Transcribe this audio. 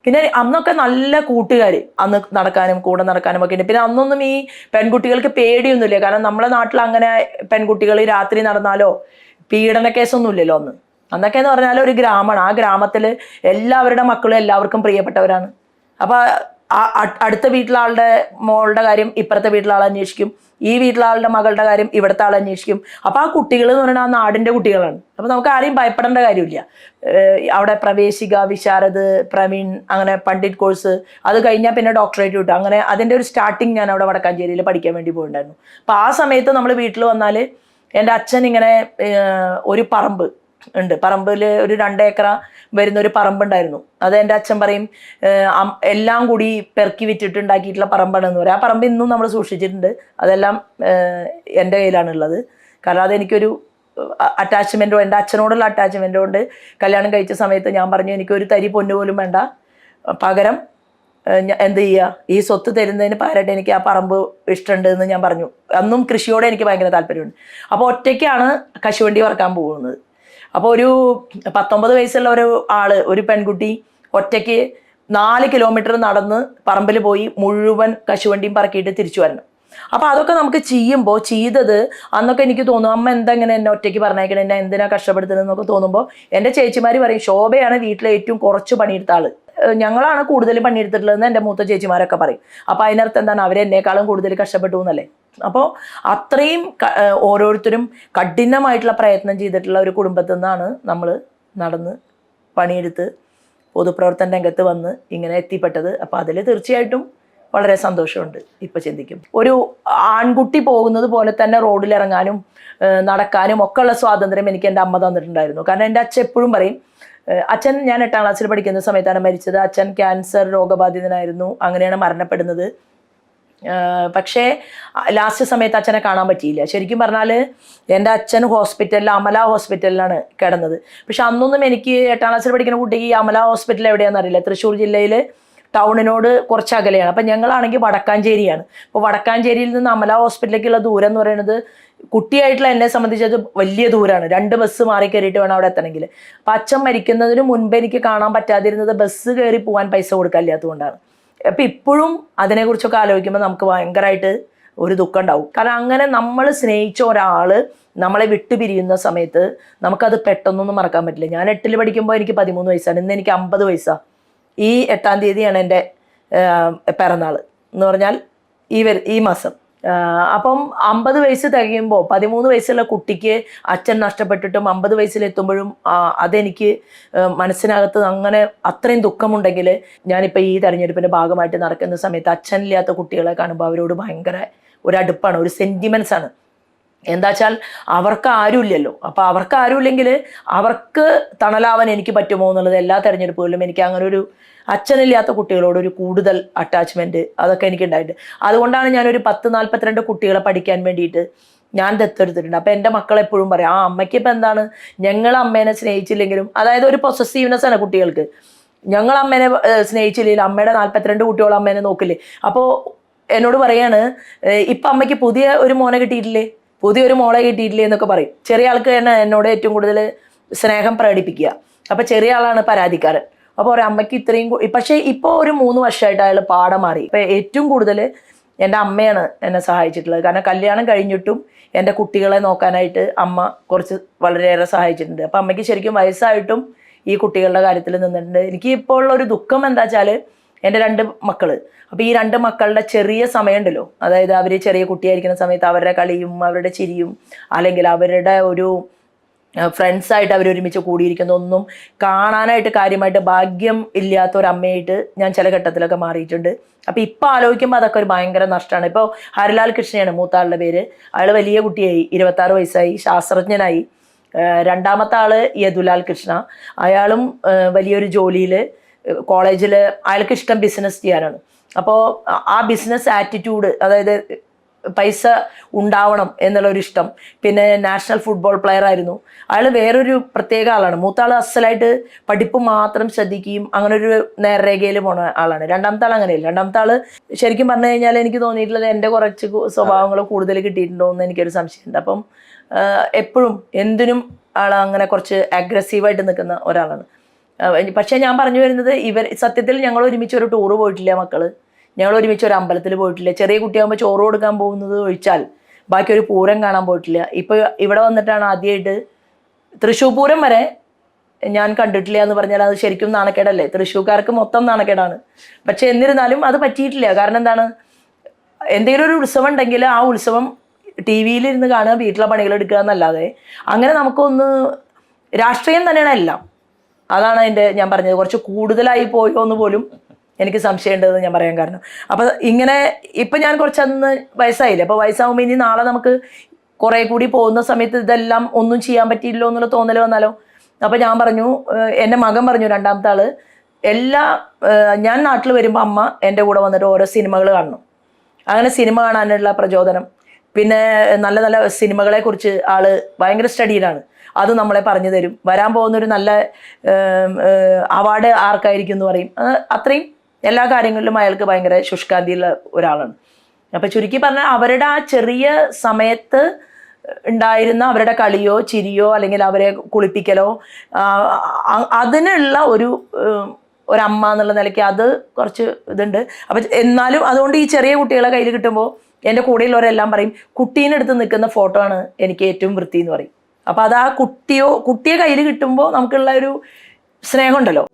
പിന്നെ അന്നൊക്കെ നല്ല കൂട്ടുകാര് അന്ന് നടക്കാനും കൂടെ നടക്കാനും ഒക്കെ ഉണ്ട്. പിന്നെ അന്നൊന്നും ഈ പെൺകുട്ടികൾക്ക് പേടിയൊന്നുമില്ല. കാരണം നമ്മളെ നാട്ടിൽ അങ്ങനെ പെൺകുട്ടികൾ രാത്രി നടന്നാലോ പീഡന കേസൊന്നും ഇല്ലല്ലോ അന്ന്. അന്നൊക്കെ എന്ന് പറഞ്ഞാൽ ഒരു ഗ്രാമമാണ്. ആ ഗ്രാമത്തില് എല്ലാവരുടെ മക്കളും എല്ലാവർക്കും പ്രിയപ്പെട്ടവരാണ്. അപ്പൊ അടുത്ത വീട്ടിലെ ആളുടെ മോളുടെ കാര്യം ഇപ്പുറത്തെ വീട്ടിലെ ആൾ അന്വേഷിക്കും, ഈ വീട്ടിലെ ആളുടെ മകളുടെ കാര്യം ഇവിടുത്തെ ആൾ അന്വേഷിക്കും. അപ്പൊ ആ കുട്ടികൾ എന്ന് പറഞ്ഞാൽ ആ നാടിന്റെ കുട്ടികളാണ്. അപ്പൊ നമുക്ക് ആരെയും ഭയപ്പെടേണ്ട കാര്യമില്ല. അവിടെ പ്രവേശിക, വിശാരദ്, പ്രവീൺ, അങ്ങനെ പണ്ഡിറ്റ് കോഴ്സ്, അത് കഴിഞ്ഞാൽ പിന്നെ ഡോക്ടറേറ്റ് കിട്ടും. അങ്ങനെ അതിന്റെ ഒരു സ്റ്റാർട്ടിങ് ഞാൻ അവിടെ വടക്കാഞ്ചേരിയിൽ പഠിക്കാൻ വേണ്ടി പോയിട്ടുണ്ടായിരുന്നു. അപ്പൊ ആ സമയത്ത് നമ്മൾ വീട്ടിൽ വന്നാൽ എൻ്റെ അച്ഛൻ ഇങ്ങനെ ഒരു പറമ്പ് ഉണ്ട്, പറമ്പിൽ ഒരു 2 ഏക്കർ വരുന്ന ഒരു പറമ്പുണ്ടായിരുന്നു. അത് എൻ്റെ അച്ഛൻ പറയും എല്ലാം കൂടി പെറുക്കി വിറ്റിട്ട് ഉണ്ടാക്കിയിട്ടുള്ള പറമ്പാണെന്ന് പറയും. ആ പറമ്പ് ഇന്നും നമ്മൾ സൂക്ഷിച്ചിട്ടുണ്ട്. അതെല്ലാം എൻ്റെ കയ്യിലാണുള്ളത്. കാരണം അതെനിക്കൊരു അറ്റാച്ച്മെൻറ്റോ എൻ്റെ അച്ഛനോടുള്ള അറ്റാച്ച്മെൻറ്റോ കൊണ്ട് കല്യാണം കഴിച്ച സമയത്ത് ഞാൻ പറഞ്ഞു എനിക്കൊരു തരി പൊന്നു പോലും വേണ്ട, പകരം എന്ത് ചെയ്യുക, ഈ സ്വത്ത് തരുന്നതിന് പകരമായിട്ട് എനിക്ക് ആ പറമ്പ് ഇഷ്ടമുണ്ട് എന്ന് ഞാൻ പറഞ്ഞു. അന്നും കൃഷിയോടെ എനിക്ക് ഭയങ്കര താല്പര്യമുണ്ട്. അപ്പോൾ ഒറ്റയ്ക്കാണ് കശുവണ്ടി വറക്കാൻ പോകുന്നത്. അപ്പോൾ ഒരു 19 വയസ്സുള്ള ഒരു പെൺകുട്ടി ഒറ്റയ്ക്ക് 4 കിലോമീറ്റർ നടന്ന് പറമ്പിൽ പോയി മുഴുവൻ കശുവണ്ടിയും പറക്കിയിട്ട് തിരിച്ചു വരണം. അപ്പോൾ അതൊക്കെ നമുക്ക് ചെയ്യുമ്പോൾ ചെയ്തത് അന്നൊക്കെ എനിക്ക് തോന്നും അമ്മ എന്താ ഇങ്ങനെ എന്നെ ഒറ്റയ്ക്ക് പറഞ്ഞേക്കണം, എന്നെ എന്തിനാ കഷ്ടപ്പെടുത്തുന്നതെന്നൊക്കെ തോന്നുമ്പോൾ എൻ്റെ ചേച്ചിമാർ പറയും ശോഭയാണ് വീട്ടിലെ ഏറ്റവും കുറച്ച് പണിയെടുത്ത ആള്, ഞങ്ങളാണ് കൂടുതൽ പണിയെടുത്തിട്ടുള്ളതെന്ന് എൻ്റെ മൂത്ത ചേച്ചിമാരൊക്കെ പറയും. അപ്പോൾ അതിനർത്ഥം എന്താണ്, അവരെന്നേക്കാളും കൂടുതൽ കഷ്ടപ്പെട്ടു എന്നല്ലേ. അപ്പോൾ അത്രയും ഓരോരുത്തരും കഠിനമായിട്ടുള്ള പ്രയത്നം ചെയ്തിട്ടുള്ള ഒരു കുടുംബത്തിൽ നിന്നാണ് നമ്മൾ നടന്ന് പണിയെടുത്ത് പൊതുപ്രവർത്തന രംഗത്ത് വന്ന് ഇങ്ങനെ എത്തിപ്പെട്ടത്. അപ്പോൾ അതിൽ തീർച്ചയായിട്ടും വളരെ സന്തോഷമുണ്ട്. ഇപ്പം ചിന്തിക്കും ഒരു ആൺകുട്ടി പോകുന്നത് പോലെ തന്നെ റോഡിലിറങ്ങാനും നടക്കാനും ഒക്കെ ഉള്ള സ്വാതന്ത്ര്യം എനിക്ക് എൻ്റെ അമ്മ തന്നിട്ടുണ്ടായിരുന്നു. കാരണം എൻ്റെ അച്ഛൻ എപ്പോഴും പറയും, അച്ഛൻ ഞാൻ 8ാം ക്ലാസ്സിൽ പഠിക്കുന്ന സമയത്താണ് മരിച്ചത്. അച്ഛൻ ക്യാൻസർ രോഗബാധിതനായിരുന്നു, അങ്ങനെയാണ് മരണപ്പെടുന്നത്. പക്ഷേ ലാസ്റ്റ് സമയത്ത് അച്ഛനെ കാണാൻ പറ്റിയില്ല. ശരിക്കും പറഞ്ഞാൽ എൻ്റെ അച്ഛൻ ഹോസ്പിറ്റലിൽ അമല ഹോസ്പിറ്റലിലാണ് കിടന്നത്. പക്ഷെ അന്നൊന്നും എനിക്ക് 8ാം ക്ലാസ്സിൽ പഠിക്കുന്ന കുട്ടിക്ക് ഈ അമല ഹോസ്പിറ്റൽ എവിടെയാണെന്ന് അറിയില്ല. തൃശ്ശൂർ ജില്ലയിൽ ടൗണിനോട് കുറച്ച് അകലെയാണ്. അപ്പം ഞങ്ങളാണെങ്കിൽ വടക്കാഞ്ചേരിയാണ്. അപ്പോൾ വടക്കാഞ്ചേരിയിൽ നിന്ന് അമല ഹോസ്പിറ്റലിലേക്കുള്ള ദൂരം എന്ന് പറയുന്നത് കുട്ടിയായിട്ടുള്ള എന്നെ സംബന്ധിച്ചത് വലിയ ദൂരമാണ്. 2 ബസ് മാറി കയറിയിട്ട് വേണം അവിടെ എത്തണമെങ്കിൽ. അപ്പം അച്ഛൻ മരിക്കുന്നതിന് മുൻപ് എനിക്ക് കാണാൻ പറ്റാതിരുന്നത് ബസ് കയറി പോകാൻ പൈസ കൊടുക്കാനില്ലാത്തതുകൊണ്ടാണ്. അപ്പം ഇപ്പോഴും അതിനെക്കുറിച്ചൊക്കെ ആലോചിക്കുമ്പോൾ നമുക്ക് ഭയങ്കരമായിട്ട് ഒരു ദുഃഖം ഉണ്ടാവും. കാരണം അങ്ങനെ നമ്മൾ സ്നേഹിച്ച ഒരാൾ നമ്മളെ വിട്ടുപിരിയുന്ന സമയത്ത് നമുക്കത് പെട്ടെന്നൊന്നും മറക്കാൻ പറ്റില്ല. ഞാൻ 8ൽ പഠിക്കുമ്പോൾ എനിക്ക് 13 വയസ്സാണ്. ഇന്ന് എനിക്ക് 50 വയസ്സാണ്. ഈ 8ാം തീയതിയാണ് എൻ്റെ പിറന്നാൾ എന്ന് പറഞ്ഞാൽ ഈ മാസം. അപ്പം 50 വയസ്സ് തികയുമ്പോൾ 13 വയസ്സുള്ള കുട്ടിക്ക് അച്ഛൻ നഷ്ടപ്പെട്ടിട്ടും 50 വയസ്സിലെത്തുമ്പോഴും അതെനിക്ക് മനസ്സിനകത്ത് അങ്ങനെ അത്രയും ദുഃഖമുണ്ടെങ്കിൽ ഞാനിപ്പോൾ ഈ തെരഞ്ഞെടുപ്പിൻ്റെ ഭാഗമായിട്ട് നടക്കുന്ന സമയത്ത് അച്ഛനില്ലാത്ത കുട്ടികളെ കാണുമ്പോൾ അവരോട് ഭയങ്കര ഒരു അടുപ്പാണ്, ഒരു സെൻറ്റിമെൻറ്റ്സ് ആണ്. എന്താ വെച്ചാൽ അവർക്ക് ആരുമില്ലല്ലോ. അപ്പോൾ അവർക്ക് ആരുമില്ലെങ്കിൽ അവർക്ക് തണലാവാൻ എനിക്ക് പറ്റുമോ എന്നുള്ളത് എല്ലാ തെരഞ്ഞെടുപ്പുകളിലും എനിക്ക് അങ്ങനെ ഒരു അച്ഛനില്ലാത്ത കുട്ടികളോട് ഒരു കൂടുതൽ അറ്റാച്ച്മെൻറ്റ് അതൊക്കെ എനിക്ക് ഉണ്ടായിട്ടുണ്ട്. അതുകൊണ്ടാണ് ഞാനൊരു 10-42 കുട്ടികളെ പഠിക്കാൻ വേണ്ടിയിട്ട് ഞാൻ ദത്തെടുത്തിട്ടുണ്ട്. അപ്പോൾ എൻ്റെ മക്കളെപ്പോഴും പറയും അമ്മയ്ക്ക് ഇപ്പം എന്താണ്, ഞങ്ങൾ അമ്മേനെ സ്നേഹിച്ചില്ലെങ്കിലും, അതായത് ഒരു പൊസസീവ്നെസ് ആണ് കുട്ടികൾക്ക്. ഞങ്ങൾ അമ്മേനെ സ്നേഹിച്ചില്ലെങ്കിലും അമ്മയുടെ 42 കുട്ടികൾ അമ്മേനെ നോക്കില്ലേ. അപ്പോൾ എന്നോട് പറയാണ് ഇപ്പം അമ്മയ്ക്ക് പുതിയ ഒരു മോനെ കിട്ടിയിട്ടില്ലേ, പുതിയൊരു മോളെ കിട്ടിയിട്ടില്ലേ എന്നൊക്കെ പറയും. ചെറിയ ആൾക്ക് തന്നെ എന്നോട് ഏറ്റവും കൂടുതൽ സ്നേഹം പ്രകടിപ്പിക്കുക. അപ്പോൾ ചെറിയ ആളാണ് പരാതിക്കാരൻ. അപ്പോൾ ഒരു അമ്മയ്ക്ക് ഇത്രയും, പക്ഷേ ഇപ്പോൾ ഒരു 3 വർഷമായിട്ട് അയാൾ പാഠം മാറി. ഇപ്പോൾ ഏറ്റവും കൂടുതൽ എൻ്റെ അമ്മയാണ് എന്നെ സഹായിച്ചിട്ടുള്ളത്. കാരണം കല്യാണം കഴിഞ്ഞിട്ടും എൻ്റെ കുട്ടികളെ നോക്കാനായിട്ട് അമ്മ വളരെയേറെ സഹായിച്ചിട്ടുണ്ട്. അപ്പോൾ അമ്മയ്ക്ക് ശരിക്കും വയസ്സായിട്ടും ഈ കുട്ടികളുടെ കാര്യത്തിൽ നിന്നിട്ടുണ്ട്. എനിക്ക് ഇപ്പോൾ ഉള്ള ഒരു ദുഃഖം എന്താ വെച്ചാൽ എൻ്റെ 2 മക്കൾ. അപ്പോൾ ഈ 2 മക്കളുടെ ചെറിയ സമയമുണ്ടല്ലോ, അതായത് അവർ ചെറിയ കുട്ടിയായിരിക്കുന്ന സമയത്ത് അവരുടെ കളിയും അവരുടെ ചിരിയും അല്ലെങ്കിൽ അവരുടെ ഒരു ഫ്രണ്ട്സായിട്ട് അവരൊരുമിച്ച് കൂടിയിരിക്കുന്നതൊന്നും കാണാനായിട്ട് കാര്യമായിട്ട് ഭാഗ്യം ഇല്ലാത്ത ഒരമ്മയായിട്ട് ഞാൻ ചില ഘട്ടത്തിലൊക്കെ മാറിയിട്ടുണ്ട്. അപ്പോൾ ഇപ്പോൾ ആലോചിക്കുമ്പോൾ അതൊക്കെ ഒരു ഭയങ്കര നഷ്ടമാണ്. ഇപ്പോൾ ഹരിലാൽ കൃഷ്ണയാണ് മൂത്താളുടെ പേര്. അയാൾ വലിയ കുട്ടിയായി, 26 വയസ്സായി, ശാസ്ത്രജ്ഞനായി. രണ്ടാമത്തെ ആൾ യദുലാൽ കൃഷ്ണ, അയാളും വലിയൊരു ജോലിയിൽ കോളേജിൽ, അയാൾക്ക് ഇഷ്ടം ബിസിനസ് ചെയ്യാനാണ്. അപ്പോൾ ആ ബിസിനസ് ആറ്റിറ്റ്യൂഡ്, അതായത് പൈസ ഉണ്ടാവണം എന്നുള്ളൊരു ഇഷ്ടം. പിന്നെ നാഷണൽ ഫുട്ബോൾ പ്ലെയർ ആയിരുന്നു അയാൾ. വേറൊരു പ്രത്യേക ആളാണ്. മൂത്താൾ അസലായിട്ട് പഠിപ്പ് മാത്രം ശ്രദ്ധിക്കുകയും അങ്ങനെ ഒരു നേർരേഖയിൽ പോണ ആളാണ്. രണ്ടാമത്തെ ആൾ അങ്ങനെയല്ല. രണ്ടാമത്തെ ആൾ ശരിക്കും പറഞ്ഞു കഴിഞ്ഞാൽ എനിക്ക് തോന്നിയിട്ടുള്ളത് എൻ്റെ കുറച്ച് സ്വഭാവങ്ങൾ കൂടുതൽ കിട്ടിയിട്ടുണ്ടോ എന്ന് എനിക്കൊരു സംശയമുണ്ട്. അപ്പം എപ്പോഴും എന്തിനും ആൾ അങ്ങനെ കുറച്ച് അഗ്രസീവായിട്ട് നിൽക്കുന്ന ഒരാളാണ്. പക്ഷെ ഞാൻ പറഞ്ഞു വരുന്നത് സത്യത്തിൽ ഞങ്ങൾ ഒരുമിച്ച് ഒരു ടൂറ് പോയിട്ടില്ല മക്കള്, ഞങ്ങൾ ഒരുമിച്ച് ഒരു അമ്പലത്തിൽ പോയിട്ടില്ല. ചെറിയ കുട്ടിയാകുമ്പോൾ ചോറ് കൊടുക്കാൻ പോകുന്നത് ഒഴിച്ചാൽ ബാക്കി ഒരു പൂരം കാണാൻ പോയിട്ടില്ല. ഇപ്പൊ ഇവിടെ വന്നിട്ടാണ് ആദ്യമായിട്ട് തൃശ്ശൂർ പൂരം വരെ ഞാൻ കണ്ടിട്ടില്ല എന്ന് പറഞ്ഞാൽ അത് ശരിക്കും നാണക്കേടല്ലേ? തൃശ്ശൂർക്കാർക്ക് മൊത്തം നാണക്കേടാണ്. പക്ഷെ എന്നിരുന്നാലും അത് പറ്റിയിട്ടില്ല. കാരണം എന്താണ്, എന്തെങ്കിലും ഒരു ഉത്സവം ഉണ്ടെങ്കിൽ ആ ഉത്സവം TV-യിൽ ഇരുന്ന് കാണുക, വീട്ടിലെ പണികൾ എടുക്കുക എന്നല്ലാതെ അങ്ങനെ നമുക്കൊന്ന് രാഷ്ട്രീയം തന്നെയാണ് എല്ലാം. അതാണ് ഞാൻ പറഞ്ഞത്, കുറച്ച് കൂടുതലായി പോയോ എന്ന് പോലും എനിക്ക് സംശയമുണ്ടെന്ന് ഞാൻ പറയാൻ കാരണം. അപ്പം ഇങ്ങനെ ഇപ്പം ഞാൻ കുറച്ചന്ന് വയസ്സായില്ലേ, അപ്പോൾ വയസ്സാകുമ്പോൾ ഇനി നാളെ നമുക്ക് കുറേ കൂടി പോകുന്ന സമയത്ത് ഇതെല്ലാം ഒന്നും ചെയ്യാൻ പറ്റിയില്ലോ എന്നുള്ള തോന്നൽ വന്നാലോ. അപ്പം ഞാൻ പറഞ്ഞു, എൻ്റെ മകൻ പറഞ്ഞു, രണ്ടാമത്തെ ആള്, ഞാൻ നാട്ടിൽ വരുമ്പോൾ അമ്മ എൻ്റെ കൂടെ വന്നിട്ട് ഓരോ സിനിമകൾ കാണണം. അങ്ങനെ സിനിമ കാണാനുള്ള പ്രചോദനം, പിന്നെ നല്ല നല്ല സിനിമകളെ കുറിച്ച് ആള് ഭയങ്കര സ്റ്റഡീഡാണ്. അത് നമ്മളെ പറഞ്ഞു തരും. വരാൻ പോകുന്നൊരു നല്ല അവാർഡ് ആർക്കായിരിക്കും എന്ന് പറയും. അത്രയും എല്ലാ കാര്യങ്ങളിലും അയാൾക്ക് ഭയങ്കര ശുഷ്കാന്തിയുള്ള ഒരാളാണ്. അപ്പം ചുരുക്കി പറഞ്ഞാൽ അവരുടെ ആ ചെറിയ സമയത്ത് ഉണ്ടായിരുന്ന അവരുടെ കളിയോ ചിരിയോ അല്ലെങ്കിൽ അവരെ കുളിപ്പിക്കലോ അതിനുള്ള ഒരമ്മ എന്നുള്ള നിലയ്ക്ക് അത് കുറച്ച് ഇതുണ്ട്. അപ്പം എന്നാലും അതുകൊണ്ട് ഈ ചെറിയ കുട്ടികളെ കയ്യിൽ കിട്ടുമ്പോൾ എൻ്റെ കൂടെയുള്ളവരെല്ലാം പറയും, കുട്ടീനെടുത്ത് നിൽക്കുന്ന ഫോട്ടോ ആണ് എനിക്ക് ഏറ്റവും വൃത്തി എന്ന് പറയും. അപ്പം അത് ആ കുട്ടിയെ കയ്യിൽ കിട്ടുമ്പോൾ നമുക്കുള്ള ഒരു സ്നേഹമുണ്ടല്ലോ.